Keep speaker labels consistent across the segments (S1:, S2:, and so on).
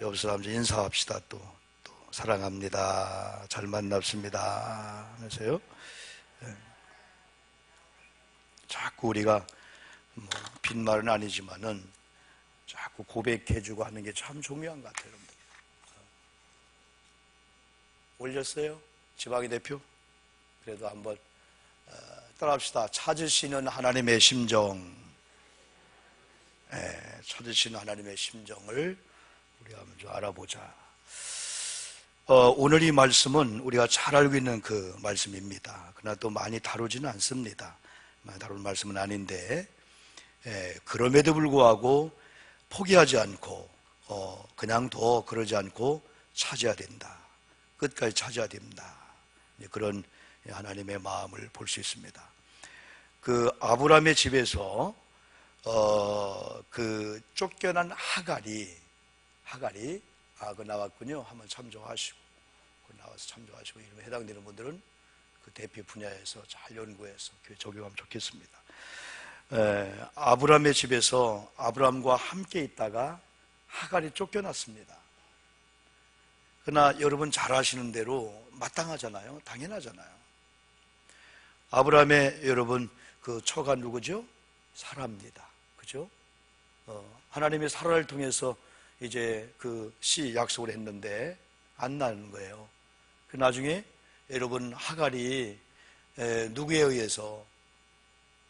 S1: 옆 사람 좀 인사합시다. 또 사랑합니다. 잘 만났습니다. 하면서요. 자꾸 우리가 뭐 빈말은 아니지만은 자꾸 고백해주고 하는 게 참 중요한 것 같아요. 여러분들. 올렸어요? 지방이 대표? 그래도 한번 따라합시다. 찾으시는 하나님의 심정. 찾으시는 하나님의 심정을 우리가 먼저 알아보자. 오늘 이 말씀은 우리가 잘 알고 있는 그 말씀입니다. 그러나 또 많이 다루지는 않습니다. 많이 다루는 말씀은 아닌데, 그럼에도 불구하고 포기하지 않고 그냥 더 그러지 않고 찾아야 된다. 끝까지 찾아야 됩니다. 그런 하나님의 마음을 볼 수 있습니다. 그 아브라함의 집에서 그 쫓겨난 하갈이 그 나왔군요. 한번 참조하시고 나와서 참조하시고 이름에 해당되는 분들은 그 대피 분야에서 잘 연구해서 교회 적용하면 좋겠습니다. 아브라함의 집에서 아브라함과 함께 있다가 하갈이 쫓겨났습니다. 그러나 여러분 잘 아시는 대로 마땅하잖아요. 당연하잖아요. 아브라함의 여러분 그 처가 누구죠? 사라입니다. 그죠? 하나님이 사라를 통해서 이제 그 씨 약속을 했는데 안 나는 거예요. 그 나중에 여러분 하갈이 누구에 의해서,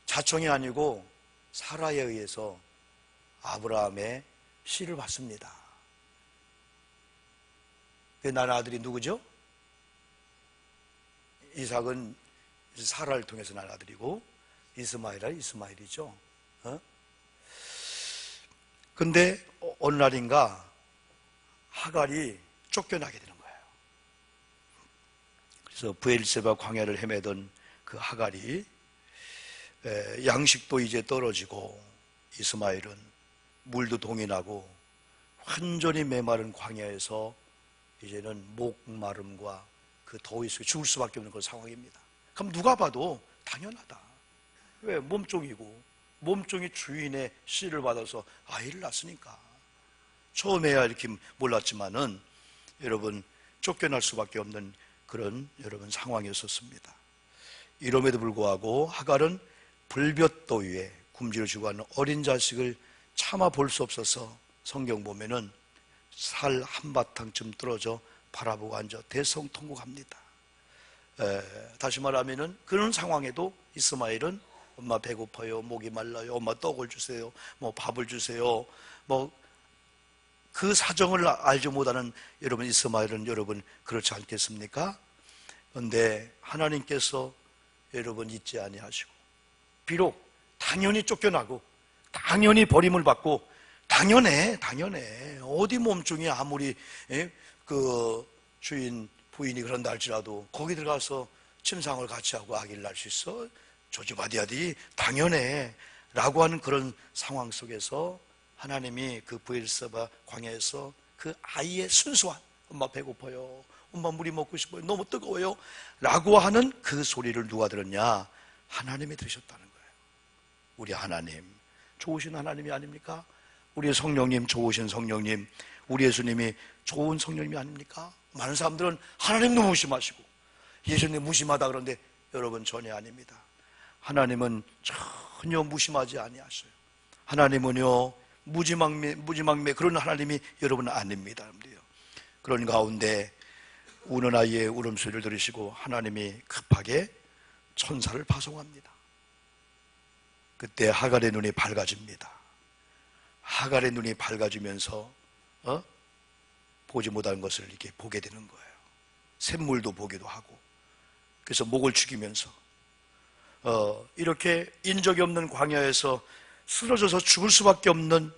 S1: 자청이 아니고 사라에 의해서 아브라함의 씨를 받습니다. 그 낳은 아들이 누구죠? 이삭은 사라를 통해서 낳은 아들이고 이스마엘이죠. 근데 어느 날인가 하갈이 쫓겨나게 되는 거예요. 그래서 브엘세바 광야를 헤매던 그 하갈이 양식도 이제 떨어지고 이스마엘은 물도 동인하고 완전히 메마른 광야에서 이제는 목마름과 그 더위 속에 죽을 수밖에 없는 그런 상황입니다. 그럼 누가 봐도 당연하다. 왜? 몸종이 주인의 씨를 받아서 아이를 낳았으니까. 처음에야 이렇게 몰랐지만은 여러분 쫓겨날 수밖에 없는 그런 여러분 상황이었었습니다. 이럼에도 불구하고 하갈은 불볕 더위에 굶주려 죽어가는 어린 자식을 참아 볼 수 없어서 성경 보면은 살 한바탕쯤 떨어져 바라보고 앉아 대성통곡합니다. 다시 말하면은 그런 상황에도 이스마엘은 엄마 배고파요, 목이 말라요, 엄마 떡을 주세요, 뭐 밥을 주세요, 뭐 그 사정을 알지 못하는 여러분 이스마엘은 여러분 그렇지 않겠습니까? 그런데 하나님께서 여러분 잊지 아니하시고 비록 당연히 쫓겨나고 당연히 버림을 받고 당연해 어디 몸종이 아무리 그 주인 부인이 그런다 할지라도 거기 들어가서 침상을 같이 하고 아기를 낳을 수 있어? 조지바디아디 당연해 라고 하는 그런 상황 속에서 하나님이 그 브엘세바 광야에서 그 아이의 순수한 엄마 배고파요, 엄마 물이 먹고 싶어요, 너무 뜨거워요 라고 하는 그 소리를 누가 들었냐? 하나님이 들으셨다는 거예요. 우리 하나님 좋으신 하나님이 아닙니까? 우리의 성령님 좋으신 성령님, 우리 예수님이 좋은 성령님이 아닙니까? 많은 사람들은 하나님도 무심하시고 예수님 무심하다 그러는데 여러분 전혀 아닙니다. 하나님은 전혀 무심하지 아니하셔요. 하나님은요 무지막매 그런 하나님이 여러분 아닙니다. 그런 가운데 우는 아이의 울음소리를 들으시고 하나님이 급하게 천사를 파송합니다. 그때 하갈의 눈이 밝아집니다. 하갈의 눈이 밝아지면서 보지 못한 것을 이렇게 보게 되는 거예요. 샘물도 보기도 하고. 그래서 목을 축이면서 이렇게 인적이 없는 광야에서 쓰러져서 죽을 수밖에 없는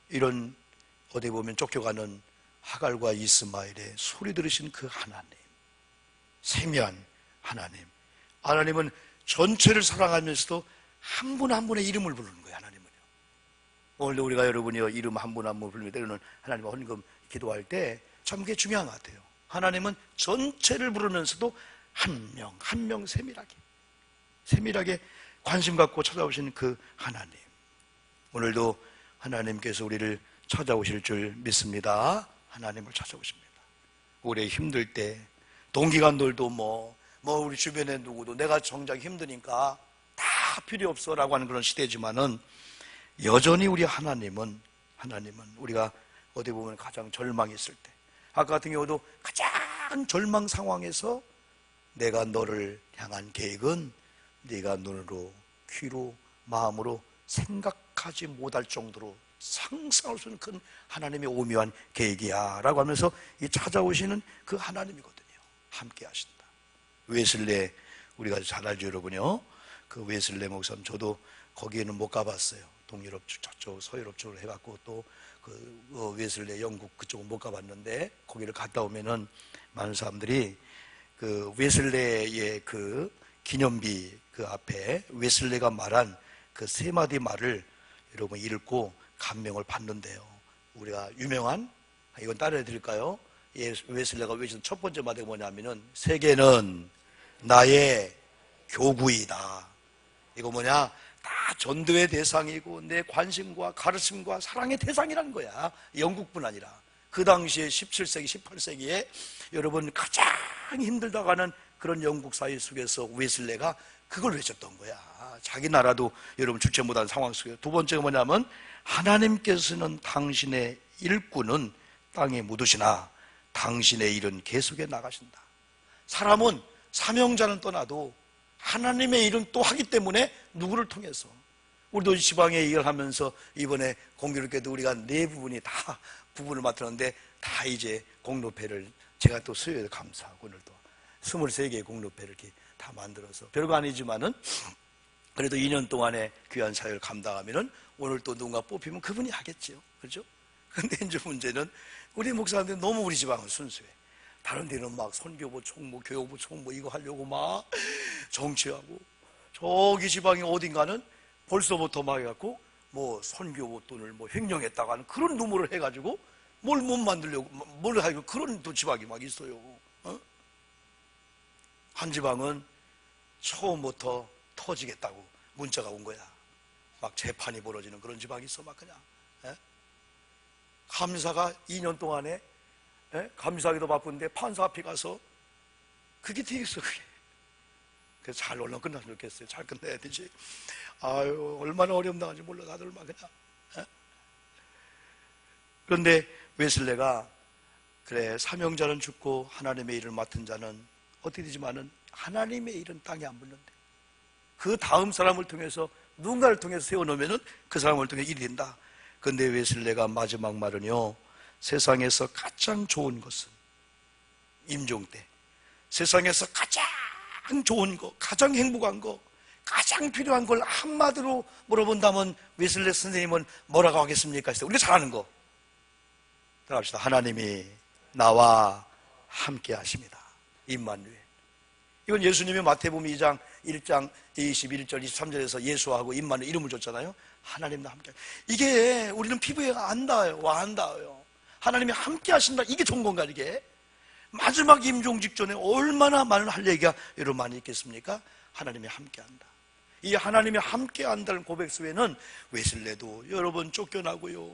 S1: 이런 어디 보면 쫓겨가는 하갈과 이스마엘의 소리 들으신 그 하나님, 세미한 하나님. 하나님은 전체를 사랑하면서도 한 분 한 분의 이름을 부르는 거예요. 하나님은요. 오늘도 우리가 여러분이요 이름 한 분 한 분 부르며 때로는 하나님 헌금 기도할 때 참 그게 중요한 것 같아요. 하나님은 전체를 부르면서도 한 명 세밀하게 관심 갖고 찾아오신 그 하나님. 오늘도 하나님께서 우리를 찾아오실 줄 믿습니다. 하나님을 찾아오십니다. 우리 힘들 때 동기간들도 우리 주변에 누구도 내가 정작 힘드니까 다 필요 없어라고 하는 그런 시대지만은 여전히 우리 하나님은 우리가 어디 보면 가장 절망이 있을 때, 아까 같은 경우도 가장 절망 상황에서 내가 너를 향한 계획은 네가 눈으로, 귀로, 마음으로 생각하지 못할 정도로 상상할 수 있는 큰 하나님의 오묘한 계획이야 라고 하면서 이 찾아오시는 그 하나님이거든요. 함께 하신다. 웨슬레 우리가 잘 알죠, 여러분요. 그 웨슬레 목사님, 저도 거기에는 못 가봤어요. 동유럽 저쪽 서유럽 쪽으로 해갖고 또 그 웨슬레 영국 그쪽은 못 가봤는데, 거기를 갔다 오면은 많은 사람들이 그 웨슬레의 그 기념비 그 앞에 웨슬레가 말한 그 세 마디 말을 여러분 읽고 감명을 받는데요. 우리가 유명한, 이건 따라해 드릴까요? 웨슬레가 외친 첫 번째 마디가 뭐냐면은 세계는 나의 교구이다. 이거 뭐냐? 다 전도의 대상이고 내 관심과 가르침과 사랑의 대상이라는 거야. 영국뿐 아니라 그 당시에 17세기, 18세기에 여러분 가장 힘들다고 하는 그런 영국 사회 속에서 웨슬레가 그걸 외쳤던 거야. 자기 나라도 여러분 주체 못한 상황 속에. 두 번째가 뭐냐면 하나님께서는 당신의 일꾼은 땅에 묻으시나 당신의 일은 계속해 나가신다. 사람은 사명자는 떠나도 하나님의 일은 또 하기 때문에 누구를 통해서. 우리도 지방에 일을 하면서 이번에 공교롭게도 우리가 네 부분이 다 부분을 맡았는데 다 이제 공로패를 제가 또 수요일에 감사하고 오늘 또 23개의 공로패를 이렇게 다 만들어서 별거 아니지만은 그래도 2년 동안의 귀한 사역을 감당하면은 오늘 또 누군가 뽑히면 그분이 하겠죠. 그렇죠? 근데 이제 문제는 우리 목사님들이 너무 우리 지방은 순수해. 다른 데는 막 선교부 총무, 교육부 총무 이거 하려고 막 정치하고, 저기 지방이 어딘가는 벌써부터 막 해갖고 뭐 선교부 돈을 뭐 횡령했다고 하는 그런 누모를 해가지고 뭘 못 만들려고 뭘 하고 그런 또 지방이 막 있어요. 한 지방은 처음부터 터지겠다고 문자가 온 거야. 막 재판이 벌어지는 그런 지방이 있어. 막 그냥 감사가 2년 동안에 감사하기도 바쁜데 판사 앞에 가서 그게 되겠어. 그게 그래서 잘 얼른 끝났으면 좋겠어요. 잘 끝내야 되지. 아유, 얼마나 어려움 당한지 몰라. 다들 막 그냥. 그런데 웨슬레가 그래, 사명자는 죽고 하나님의 일을 맡은 자는 어떻게 되지만은 하나님의 일은 땅에 안 붙는데 그 다음 사람을 통해서 누군가를 통해서 세워놓으면은 그 사람을 통해 일이 된다. 그런데 웨슬레가 마지막 말은요, 세상에서 가장 좋은 것은 임종 때 세상에서 가장 좋은 거, 가장 행복한 거, 가장 필요한 걸 한마디로 물어본다면 웨슬레 선생님은 뭐라고 하겠습니까? 우리가 잘 아는 거 들어갑시다. 하나님이 나와 함께 하십니다. 임마누엘. 이건 예수님이 마태복음 2장 1장 21절 23절에서 예수하고 임마누엘 이름을 줬잖아요. 하나님과 함께. 이게 우리는 피부에 안 닿아요. 와, 안 닿아요. 하나님이 함께 하신다. 이게 좋은 건가, 이게? 마지막 임종 직전에 얼마나 많은 할 얘기가 여러분 많이 있겠습니까? 하나님이 함께 한다. 이 하나님이 함께 한다는 고백 속에는 웨슬레도 여러분 쫓겨나고요,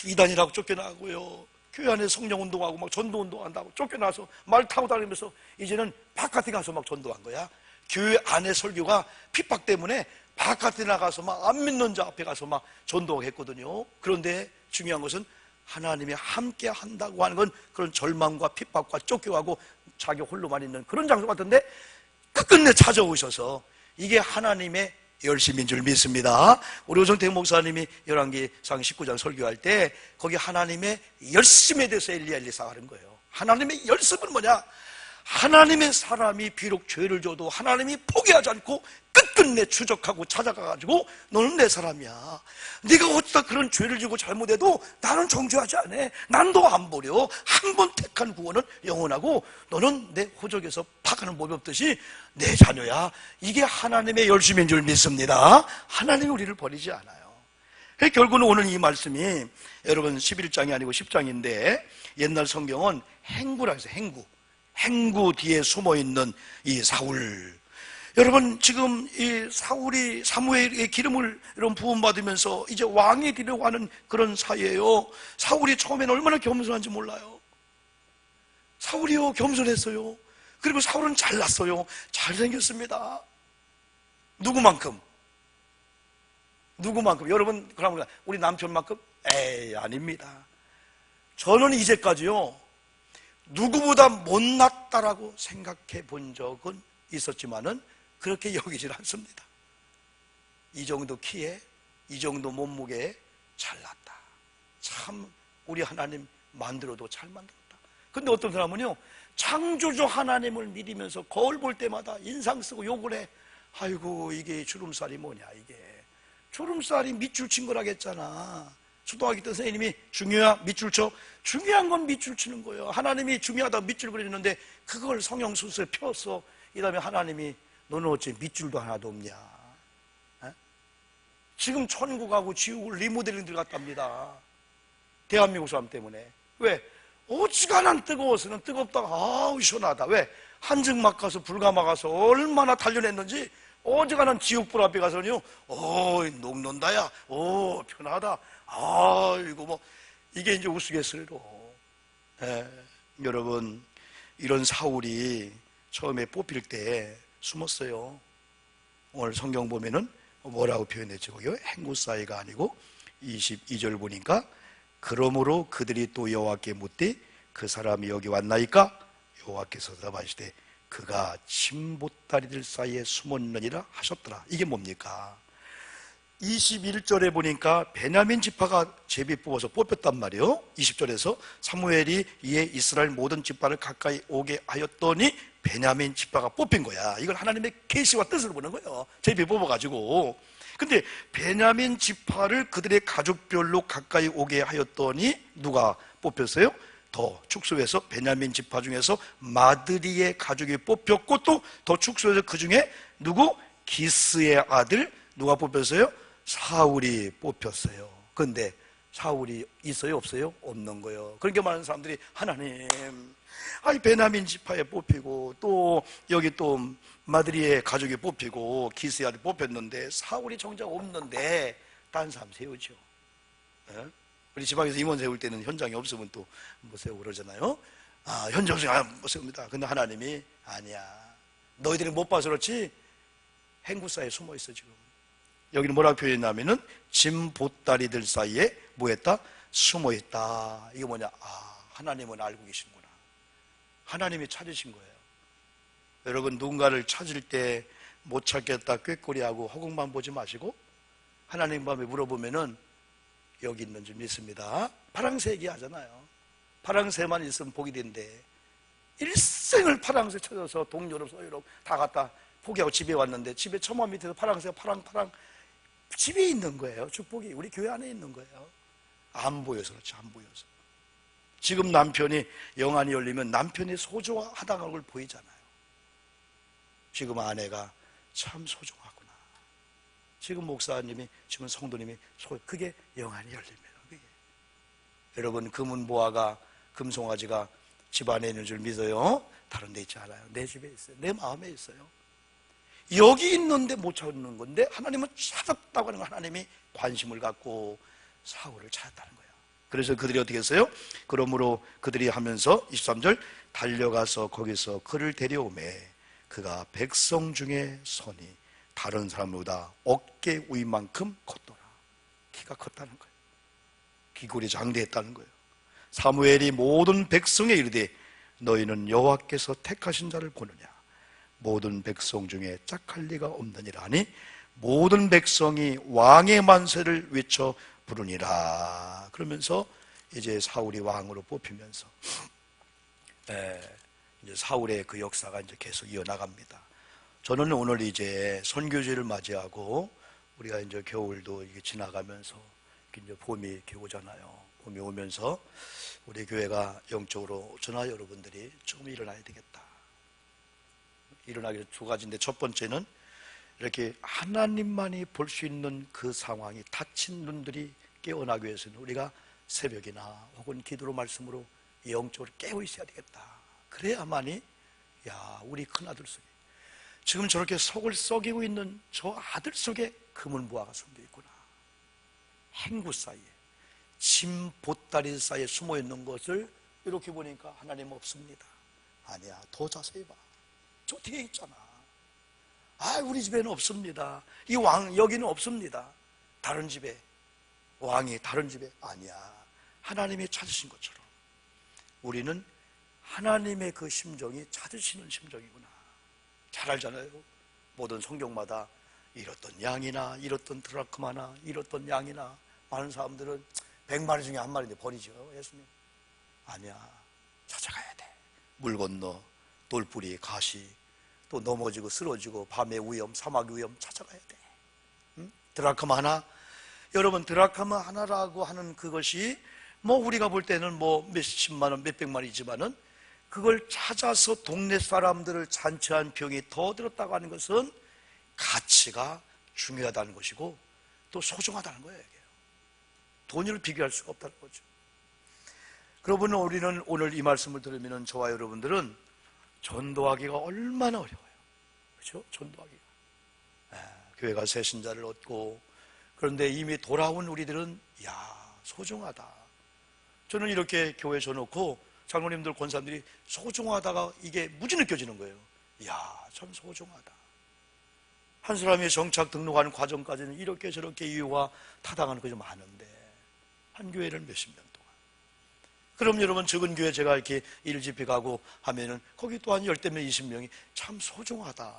S1: 이단이라고 쫓겨나고요, 교회 안에 성령운동하고 막 전도운동한다고 쫓겨나서 말 타고 다니면서 이제는 바깥에 가서 막 전도한 거야. 교회 안에 설교가 핍박 때문에 바깥에 나가서 막 안 믿는 자 앞에 가서 막 전도했거든요. 그런데 중요한 것은 하나님이 함께 한다고 하는 건 그런 절망과 핍박과 쫓겨가고 자기 홀로만 있는 그런 장소 같은데 끝끝내 찾아오셔서 이게 하나님의 열심인 줄 믿습니다. 우리 오정택 목사님이 열왕기상 19장 설교할 때 거기 하나님의 열심에 대해서 엘리야가 하는 거예요. 하나님의 열심은 뭐냐? 하나님의 사람이 비록 죄를 져도 하나님이 포기하지 않고 끝끝내 추적하고 찾아가가지고 너는 내 사람이야. 네가 어쩌다 그런 죄를 지고 잘못해도 나는 정죄하지 않아. 난 너 안 버려. 한 번 택한 구원은 영원하고 너는 내 호적에서 파가는 법이 없듯이 내 자녀야. 이게 하나님의 열심인 줄 믿습니다. 하나님이 우리를 버리지 않아요. 결국은 오늘 이 말씀이 여러분 11장이 아니고 10장인데 옛날 성경은 행구라 해서 행구 뒤에 숨어있는 이 사울, 여러분, 지금 이 사울이 사무엘의 기름을 여러분 부음받으면서 이제 왕이 되려고 하는 그런 사이에요. 사울이 처음에는 얼마나 겸손한지 몰라요. 사울이요, 겸손했어요. 그리고 사울은 잘났어요. 잘생겼습니다. 누구만큼? 여러분, 그러면 우리 남편만큼? 에이, 아닙니다. 저는 이제까지요, 누구보다 못났다라고 생각해 본 적은 있었지만은 그렇게 여기질 않습니다. 이 정도 키에, 이 정도 몸무게에 잘났다. 참 우리 하나님 만들어도 잘 만들었다. 근데 어떤 사람은요, 창조주 하나님을 믿으면서 거울 볼 때마다 인상 쓰고 욕을 해. 아이고, 이게 주름살이 뭐냐, 이게. 주름살이 밑줄 친 거라겠잖아. 초등학교 때 선생님이 중요야, 밑줄 쳐. 중요한 건 밑줄 치는 거예요. 하나님이 중요하다고 밑줄 그려줬는데 그걸 성형수술에 펴서 이 다음에 하나님이 너는 어째 밑줄도 하나도 없냐. 에? 지금 천국하고 지옥을 리모델링 들어갔답니다. 대한민국 사람 때문에. 왜? 어지간한 뜨거워서는 뜨겁다가 아우 시원하다. 왜? 한증막 가서 불가마 가서 얼마나 단련했는지 어지간한 지옥불 앞에 가서는요, 녹는다야, 편하다, 이거 뭐, 이게 이제 우스갯소리로. 여러분, 이런 사울이 처음에 뽑힐 때 숨었어요. 오늘 성경 보면은 뭐라고 표현했죠? 거기요? 행구사이가 아니고 22절 보니까 그러므로 그들이 또 여호와께 묻되 그 사람이 여기 왔나이까? 여호와께서 대답하시되 그가 진보다리들 사이에 숨었느니라 하셨더라. 이게 뭡니까? 21절에 보니까 베냐민 지파가 제비 뽑아서 뽑혔단 말이에요. 20절에서 사무엘이 이에 이스라엘 모든 지파를 가까이 오게 하였더니 베냐민 지파가 뽑힌 거야. 이건 하나님의 계시와 뜻을 보는 거예요. 제비 뽑아가지고. 근데 베냐민 지파를 그들의 가족별로 가까이 오게 하였더니 누가 뽑혔어요? 더 축소해서 베냐민 지파 중에서 마드리의 가족이 뽑혔고 또 더 축소해서 그 중에 누구? 기스의 아들 누가 뽑혔어요? 사울이 뽑혔어요. 근데 사울이 있어요? 없어요? 없는 거예요. 그렇게 많은 사람들이 하나님, 베냐민 지파에 뽑히고 또 여기 또 마드리의 가족이 뽑히고 기스의 아들 뽑혔는데 사울이 정작 없는데 다른 사람 세우죠. 네? 우리 지방에서 임원 세울 때는 현장에 없으면 또 못 세우고 그러잖아요. 현장 없으면 못 세웁니다. 근데 하나님이 아니야. 너희들이 못 봐서 그렇지 행구사에 숨어 있어 지금. 여기는 뭐라고 표현했냐면은 짐 보따리들 사이에 뭐 했다? 숨어 있다. 이게 뭐냐? 하나님은 알고 계시는구나. 하나님이 찾으신 거예요. 여러분, 누군가를 찾을 때 못 찾겠다 꾀꼬리하고 허공만 보지 마시고 하나님 밤에 물어보면은 여기 있는 줄 믿습니다. 파랑새 얘기하잖아요. 파랑새만 있으면 복이 된대. 일생을 파랑새 찾아서 동유럽, 서유럽 다 갔다 포기하고 집에 왔는데 집에 처마 밑에서 파랑새가 파랑파랑 집에 있는 거예요. 축복이 우리 교회 안에 있는 거예요. 안 보여서 그렇지, 안 보여서. 지금 남편이 영안이 열리면 남편이 소중하다는 걸 보이잖아요. 지금 아내가 참 소중하구나. 지금 목사님이, 지금 성도님이 그게 영안이 열리면 그게. 여러분, 금은보화가, 금송아지가 집 안에 있는 줄 믿어요? 다른 데 있지 않아요. 내 집에 있어요. 내 마음에 있어요. 여기 있는데 못 찾는 건데 하나님은 찾았다고 하는 건 하나님이 관심을 갖고 사울을 찾았다는 거예요. 그래서 그들이 어떻게 했어요? 그러므로 그들이 하면서 23절 달려가서 거기서 그를 데려오매 그가 백성 중에 선이 다른 사람보다 어깨 위만큼 컸더라. 키가 컸다는 거예요. 귀골이 장대했다는 거예요. 사무엘이 모든 백성에 이르되 너희는 여호와께서 택하신 자를 보느냐. 모든 백성 중에 짝할 리가 없느니라 하니 모든 백성이 왕의 만세를 외쳐 부르니라. 그러면서 이제 사울이 왕으로 뽑히면서 이제 사울의 그 역사가 이제 계속 이어나갑니다. 저는 오늘 이제 선교제를 맞이하고 우리가 이제 겨울도 이게 지나가면서 이제 봄이 이렇게 오잖아요. 봄이 오면서 우리 교회가 영적으로 저나 여러분들이 조금 일어나야 되겠다. 일어나기 위해서 두 가지인데 첫 번째는 이렇게 하나님만이 볼 수 있는 그 상황이 닫힌 눈들이 깨어나기 위해서는 우리가 새벽이나 혹은 기도로 말씀으로 영적으로 깨어 있어야 되겠다. 그래야만이 우리 큰아들 속에 지금 저렇게 속을 썩이고 있는 저 아들 속에 금은보화가 숨겨 있구나. 행구 사이에, 짐 보따리 사이에 숨어 있는 것을 이렇게 보니까 하나님 없습니다. 아니야, 더 자세히 봐. 저 뒤에 있잖아. 아, 우리 집에는 없습니다. 이 왕 여기는 없습니다. 다른 집에 왕이 다른 집에. 아니야, 하나님이 찾으신 것처럼 우리는 하나님의 그 심정이 찾으시는 심정이구나. 잘 알잖아요. 모든 성경마다 잃었던 양이나 잃었던 드라크마나 잃었던 양이나, 많은 사람들은 100마리 중에 한 마리인데 버리죠. 예수님 아니야, 찾아가야 돼. 물 건너 돌뿌리 가시, 또 넘어지고 쓰러지고 밤의 위험, 사막 위험 찾아가야 돼. 응? 드라크마 하나, 여러분 드라크마 하나라고 하는 그것이 뭐 우리가 볼 때는 뭐 몇십만 원, 몇백만 원이지만은 그걸 찾아서 동네 사람들을 잔치한 병이 더 들었다고 하는 것은 가치가 중요하다는 것이고 또 소중하다는 거예요. 돈을 비교할 수가 없다는 거죠. 그러면 우리는 오늘 이 말씀을 들으면 저와 여러분들은 전도하기가 얼마나 어려워요. 그렇죠? 전도하기가. 교회가 새 신자를 얻고, 그런데 이미 돌아온 우리들은 소중하다. 저는 이렇게 교회 줘놓고 장로님들, 권사님들이 소중하다가 이게 무지 느껴지는 거예요. 참 소중하다. 한 사람이 정착 등록하는 과정까지는 이렇게 저렇게 이유가 타당하는 것이 많은데 한 교회를 몇십 년 동안. 그럼 여러분 적은 교회 제가 이렇게 일집회 가고 하면은 거기 또한 10명, 20명이 참 소중하다.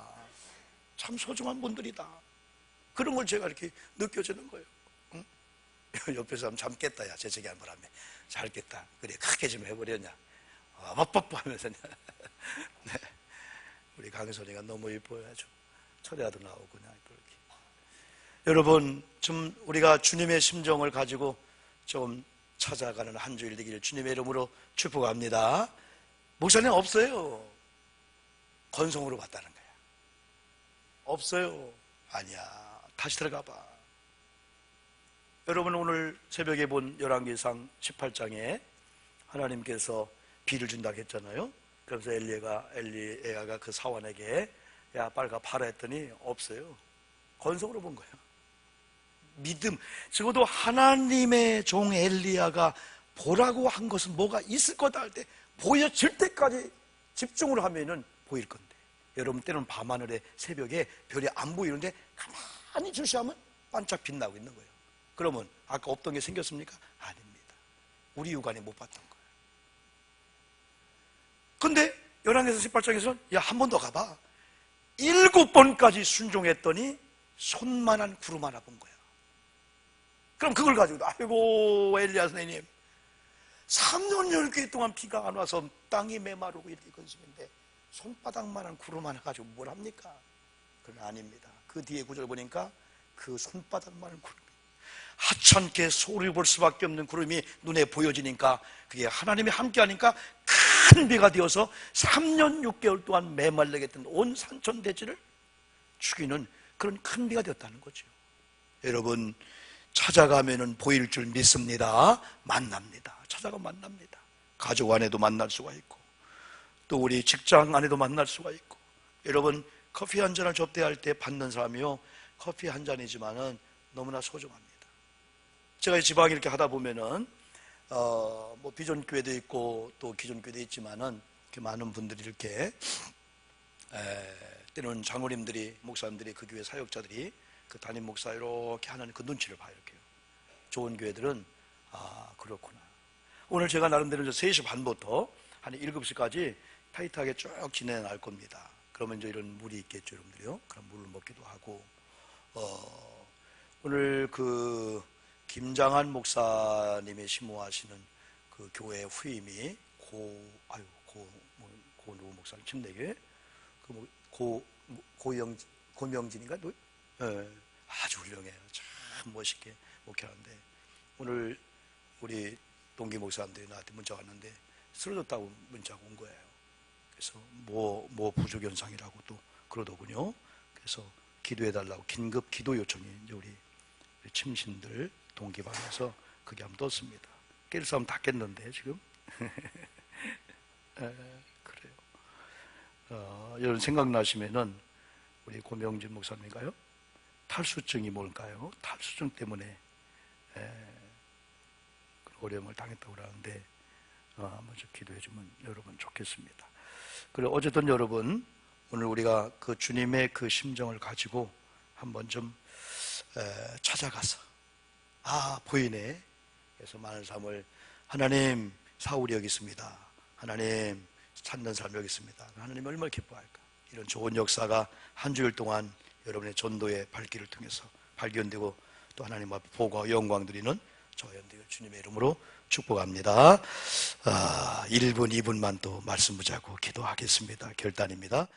S1: 참 소중한 분들이다. 그런 걸 제가 이렇게 느껴지는 거예요. 응? 옆에 사람 잠 깼다. 야, 재채기 한 번 하면 잘 깼다. 그래, 크게 좀 해버렸냐. 뽀뽀 하면서. 네. 우리 강선이가 너무 이뻐가지고 초대아도 나오고 그냥 이렇게. 여러분, 좀 우리가 주님의 심정을 가지고 좀 찾아가는 한 주일 되기를 주님의 이름으로 축복합니다. 목사님 없어요. 건성으로 봤다는 거야. 없어요. 아니야. 다시 들어가 봐. 여러분, 오늘 새벽에 본 열왕기상 18장에 하나님께서 비를 준다고 했잖아요. 그래서 엘리야가 그 사원에게 야, 빨리 가 봐라 했더니 없어요. 건성으로 본 거예요. 믿음, 적어도 하나님의 종 엘리야가 보라고 한 것은 뭐가 있을 거다 할 때 보여질 때까지 집중을 하면은 보일 건데, 여러분 때는 밤하늘에 새벽에 별이 안 보이는데 가만히 주시하면 반짝 빛나고 있는 거예요. 그러면 아까 없던 게 생겼습니까? 아닙니다. 우리 육안에 못 봤던 거예요. 근데 열왕기상 18장에서는 야, 한 번 더 가봐. 7번까지 순종했더니 손만한 구름 하나 본 거야. 그럼 그걸 가지고 아이고 엘리야 선생님 3년 10개 동안 비가 안 와서 땅이 메마르고 이렇게 건심인데 손바닥만한 구름 하나 가지고 뭘 합니까? 그건 아닙니다. 그 뒤에 구절 보니까 그 손바닥만한 구름이 하찮게 소리 볼 수밖에 없는 구름이 눈에 보여지니까 그게 하나님이 함께하니까 큰 비가 되어서 3년 6개월 동안 메말르게 했던 온 산천 대지를 죽이는 그런 큰 비가 되었다는 거죠. 여러분, 찾아가면은 보일 줄 믿습니다. 만납니다. 찾아가 만납니다. 가족 안에도 만날 수가 있고 또 우리 직장 안에도 만날 수가 있고. 여러분, 커피 한 잔을 접대할 때 받는 사람이요, 커피 한 잔이지만은 너무나 소중합니다. 제가 지방에 이렇게 하다 보면은 뭐 비전 교회도 있고 또 기존 교회도 있지만은 이렇게 많은 분들이 이렇게 때로는 장로님들이, 목사님들이, 그 교회 사역자들이 그 담임 목사 이렇게 하는 그 눈치를 봐요. 이렇게요. 좋은 교회들은 그렇구나. 오늘 제가 나름대로 3시 반부터 한 7시까지 타이트하게 쭉 지내날 겁니다. 그러면 이제 이런 물이 있겠죠, 여러분들이요. 그럼 물을 먹기도 하고. 오늘 그 김장한 목사님이 심호하시는 그 교회 후임이 고 누구 목사님 침례교회 고명진인가? 아주 훌륭해요. 참 멋있게 목회하는데 오늘 우리 동기 목사님들이 나한테 문자 왔는데 쓰러졌다고 문자가 온 거예요. 그래서 뭐 부족 현상이라고 또 그러더군요. 그래서 기도해달라고 긴급 기도 요청이 이제 우리 침신들 동기반에서 그게 한번 떴습니다. 깰 사람 다 깼는데 지금. 그래요. 여러분 생각나시면은 우리 고명진 목사님인가요? 탈수증이 뭘까요? 탈수증 때문에 어려움을 당했다고 그러는데 먼저 기도해 주면 여러분 좋겠습니다. 그리고 어쨌든 여러분, 오늘 우리가 그 주님의 그 심정을 가지고 한번 좀 찾아가서 보이네. 그래서 많은 삶을 하나님, 사울이 여기 있습니다. 하나님, 찾는 사람이 여기 있습니다. 하나님 얼마나 기뻐할까. 이런 좋은 역사가 한 주일 동안 여러분의 전도의 발길을 통해서 발견되고 또 하나님 앞에 보고와 영광 드리는 저와 연대교 주님의 이름으로 축복합니다. 1분, 2분만 또 말씀 붙잡고 기도하겠습니다. 결단입니다.